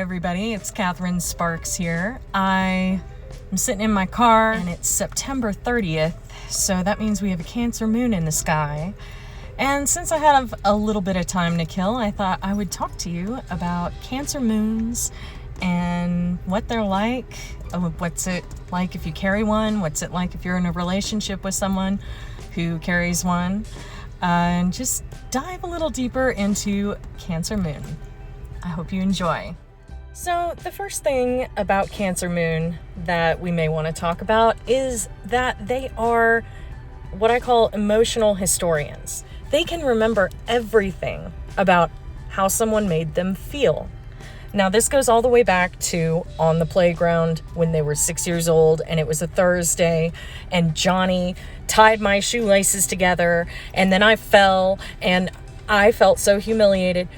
everybody, it's Cathryn Sparks here. I am sitting in my car and it's September 30th, so that means we have a Cancer moon in the sky. And since I have a little bit of time to kill, I thought I would talk to you about Cancer moons and what they're like. What's it like if you carry one? What's it like if you're in a relationship with someone who carries one? And just dive a little deeper into Cancer moon. I hope you enjoy. So the first thing about Cancer moon that we may want to talk about is that they are what I call emotional historians. They can remember everything about how someone made them feel. Now, this goes all the way back to on the playground when they were 6 years old and it was a Thursday and Johnny tied my shoelaces together and then I fell and I felt so humiliated.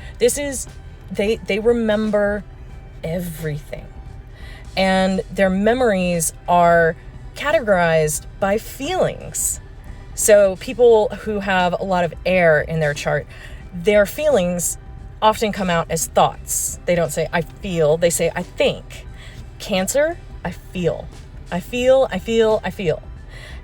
They remember everything. And their memories are categorized by feelings. So people who have a lot of air in their chart, their feelings often come out as thoughts. They don't say, I feel, they say, I think. Cancer, I feel. I feel.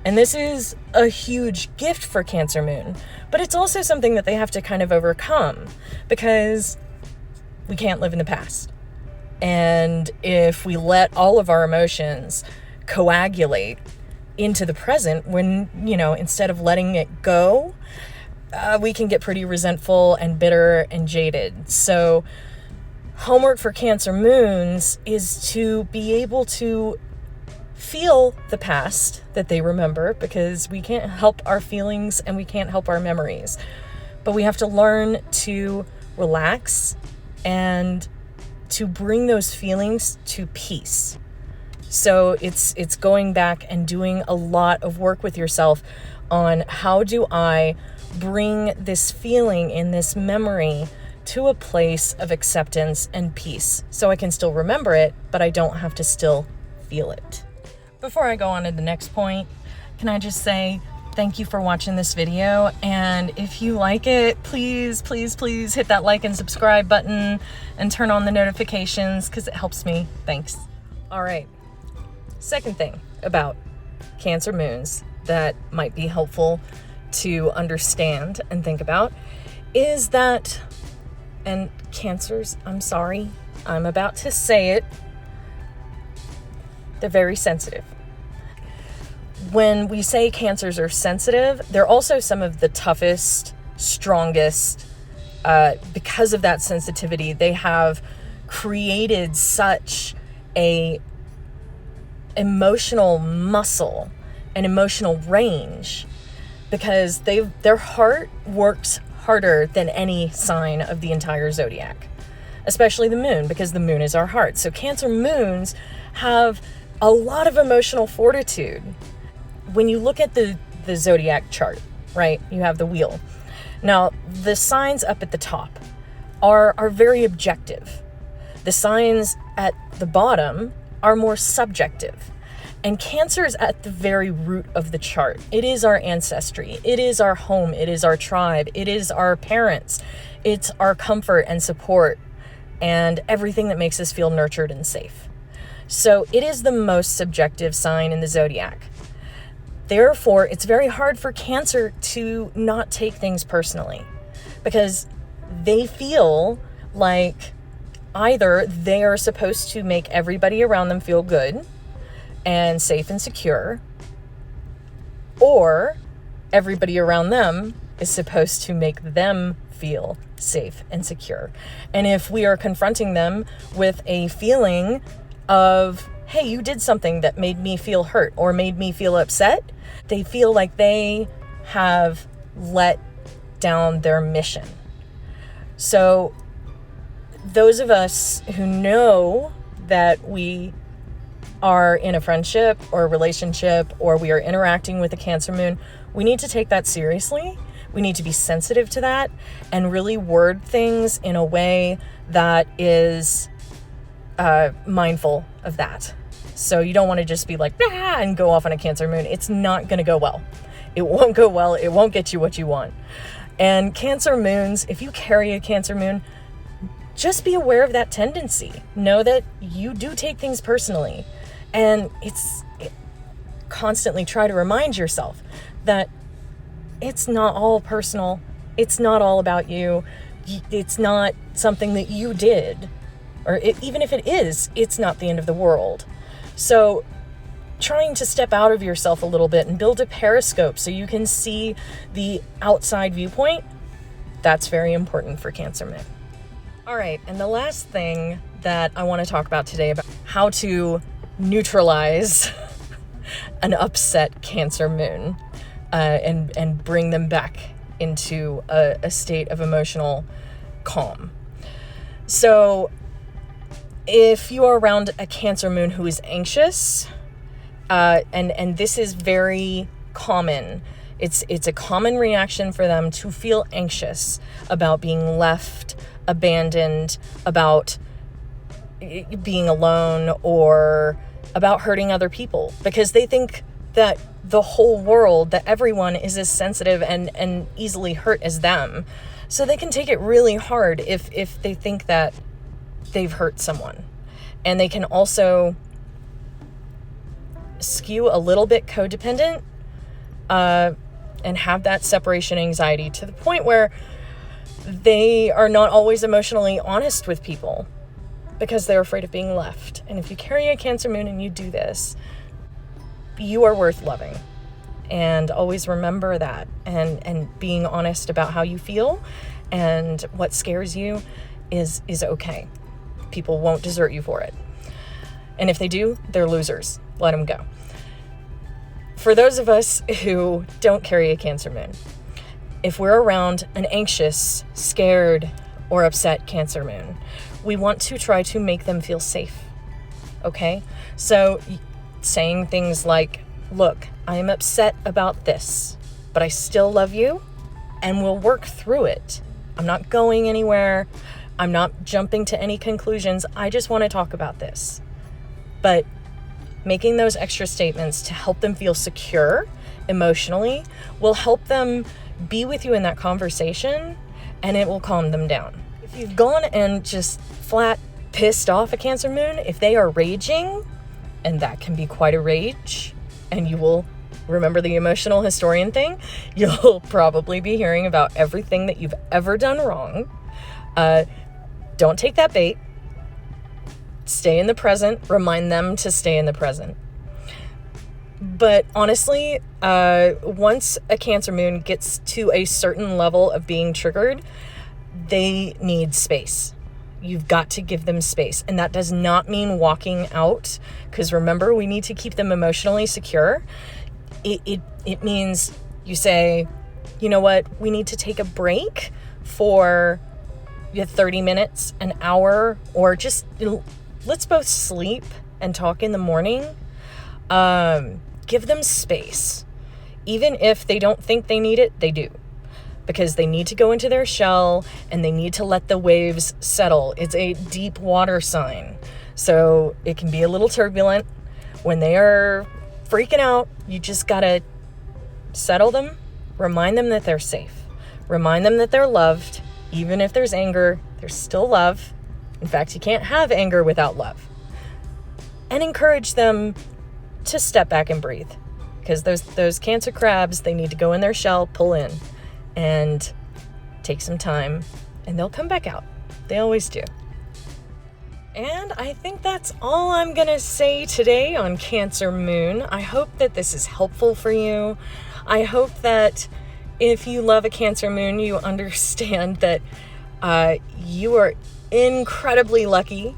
And this is a huge gift for Cancer moon, but it's also something that they have to kind of overcome because we can't live in the past. And if we let all of our emotions coagulate into the present, when, instead of letting it go, we can get pretty resentful and bitter and jaded. So homework for Cancer moons is to be able to feel the past that they remember, because we can't help our feelings and we can't help our memories. But we have to learn to relax and to bring those feelings to peace. So it's going back and doing a lot of work with yourself on how do I bring this feeling in this memory to a place of acceptance and peace so I can still remember it, but I don't have to still feel it. Before I go on to the next point, can I just say thank you for watching this video, and if you like it, please hit that like and subscribe button and turn on the notifications because it helps me. Thanks. All right. Second thing about Cancer moons that might be helpful to understand and think about is that, and Cancers, I'm sorry, I'm about to say it, they're very sensitive. When we say Cancers are sensitive, they're also some of the toughest, strongest. Because of that sensitivity, they have created such a emotional muscle and emotional range because their heart works harder than any sign of the entire zodiac, especially the moon, because the moon is our heart. So Cancer moons have a lot of emotional fortitude. When you look at the zodiac chart, right, you have the wheel. Now, the signs up at the top are very objective. The signs at the bottom are more subjective. And Cancer is at the very root of the chart. It is our ancestry. It is our home. It is our tribe. It is our parents. It's our comfort and support and everything that makes us feel nurtured and safe. So it is the most subjective sign in the zodiac. Therefore, it's very hard for Cancer to not take things personally because they feel like either they are supposed to make everybody around them feel good and safe and secure, or everybody around them is supposed to make them feel safe and secure. And if we are confronting them with a feeling of, hey, you did something that made me feel hurt or made me feel upset, they feel like they have let down their mission. So those of us who know that we are in a friendship or a relationship or we are interacting with a Cancer moon, we need to take that seriously. We need to be sensitive to that and really word things in a way that is mindful of that. So you don't want to just be like, ah, and go off on a Cancer moon. It's not going to go well. It won't go well. It won't get you what you want. And Cancer moons, if you carry a Cancer moon, just be aware of that tendency. Know that you do take things personally, and constantly try to remind yourself that it's not all personal. It's not all about you. It's not something that you did, or even if it is, it's not the end of the world. So trying to step out of yourself a little bit and build a periscope so you can see the outside viewpoint, that's very important for Cancer Moon. All right, and the last thing that I want to talk about today about how to neutralize an upset Cancer Moon and bring them back into a state of emotional calm. So if you are around a Cancer Moon who is anxious, and this is very common, it's a common reaction for them to feel anxious about being left, abandoned, about being alone, or about hurting other people, because they think that the whole world, that everyone is as sensitive and easily hurt as them. So they can take it really hard if they think that they've hurt someone. And they can also skew a little bit codependent and have that separation anxiety to the point where they are not always emotionally honest with people because they're afraid of being left. And if you carry a Cancer Moon and you do this, you are worth loving. And always remember that, and being honest about how you feel and what scares you is okay. People won't desert you for it. And if they do, they're losers. Let them go. For those of us who don't carry a Cancer Moon, if we're around an anxious, scared, or upset Cancer Moon, we want to try to make them feel safe. Okay? So saying things like, look, I am upset about this, but I still love you, and we'll work through it. I'm not going anywhere. I'm not jumping to any conclusions. I just want to talk about this. But making those extra statements to help them feel secure emotionally will help them be with you in that conversation, and it will calm them down. If you've gone and just flat pissed off a Cancer Moon, if they are raging, and that can be quite a rage, and you will remember the emotional historian thing, you'll probably be hearing about everything that you've ever done wrong. Don't take that bait. Stay in the present. Remind them to stay in the present. But honestly, once a Cancer Moon gets to a certain level of being triggered, they need space. You've got to give them space. And that does not mean walking out, because remember, we need to keep them emotionally secure. It means you say, you know what, we need to take a break for 30 minutes, an hour, or just let's both sleep and talk in the morning. Give them space. Even if they don't think they need it, they do. Because they need to go into their shell and they need to let the waves settle. It's a deep water sign. So it can be a little turbulent. When they are freaking out, you just gotta settle them, remind them that they're safe, remind them that they're loved. Even if there's anger, there's still love. In fact, you can't have anger without love. And encourage them to step back and breathe. Because those Cancer crabs, they need to go in their shell, pull in, and take some time, and they'll come back out. They always do. And I think that's all I'm gonna say today on Cancer Moon. I hope that this is helpful for you. I hope that if you love a Cancer Moon, you understand that you are incredibly lucky.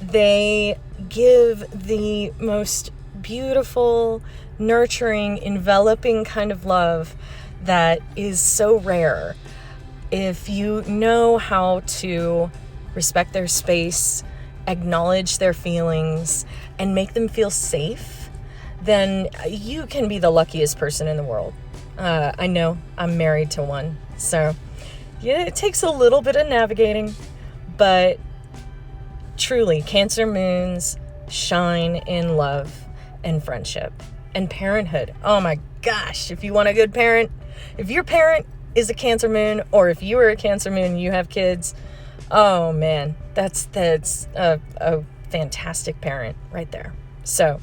They give the most beautiful, nurturing, enveloping kind of love that is so rare. If you know how to respect their space, acknowledge their feelings, and make them feel safe, then you can be the luckiest person in the world. I know I'm married to one, so yeah, it takes a little bit of navigating, but truly, Cancer Moons shine in love and friendship and parenthood. Oh my gosh, if you want a good parent, if your parent is a Cancer Moon, or if you are a Cancer Moon and you have kids, Oh man, that's a fantastic parent right there. So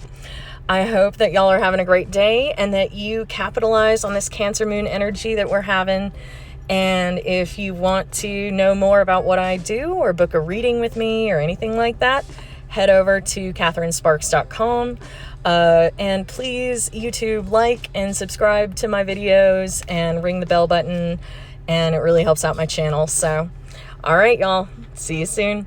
I hope that y'all are having a great day and that you capitalize on this Cancer moon energy that we're having. And if you want to know more about what I do or book a reading with me or anything like that, head over to cathrynsparks.com. And please YouTube like and subscribe to my videos and ring the bell button, and it really helps out my channel. So all right, y'all, see you soon.